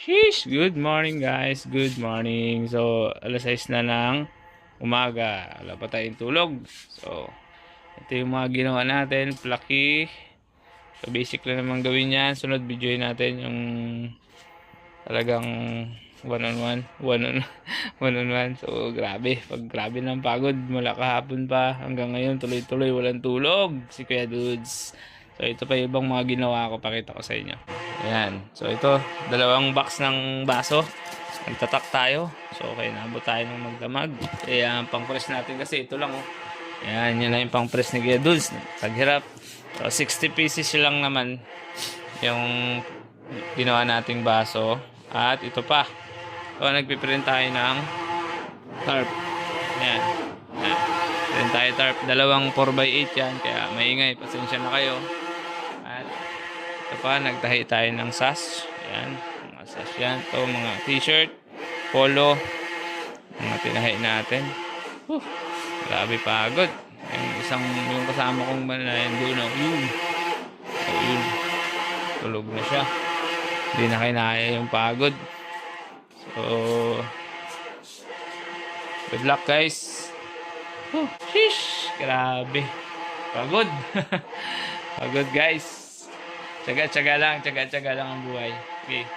Sheesh! Good morning guys, good morning. So, alas 6 na ng umaga. Wala pa tayong tulog. So, ito yung mga ginawa natin. Plucky. So, basic lang naman gawin yan. Sunod videoin natin yung talagang one-on-one. One-on-one. So, grabe. Grabe ng pagod. Mula kahapon pa. Hanggang ngayon, tuloy-tuloy. Walang tulog. Si Kuya Dudes. So, ito pa yung ibang mga ginawa ko. Pakita ko sa inyo. Ayan. So, ito. Dalawang box ng baso. Nagtatak tayo. So, okay. Naabot tayo ng magdamag. Ayan. Pang-press natin kasi ito lang. Oh. Ayan. Yan lang yung pang-press ni Kuya Dudes. Taghirap. So, 60 pieces lang naman yung ginawa nating baso. At ito pa. So, nagpiprint tayo ng tarp. Ayan. Ayan. Print tayo tarp. Dalawang 4x8 yan. Kaya maingay. Pasensya na kayo. At ito pa. Nagtahi tayo ng sash. Ayan. Mga sash yan. Ito mga t-shirt. Polo. Mga tinahi natin. Grabe pagod. Yung kasama kong manayan doon. Yun. So, yun. Tulog na siya. Hindi na kinaya yung pagod. So, good luck guys. Sheesh. Grabe. Pagod. Pagod guys. Tsaga-tsaga lang. Tsaga-tsaga lang ang buhay. Okay.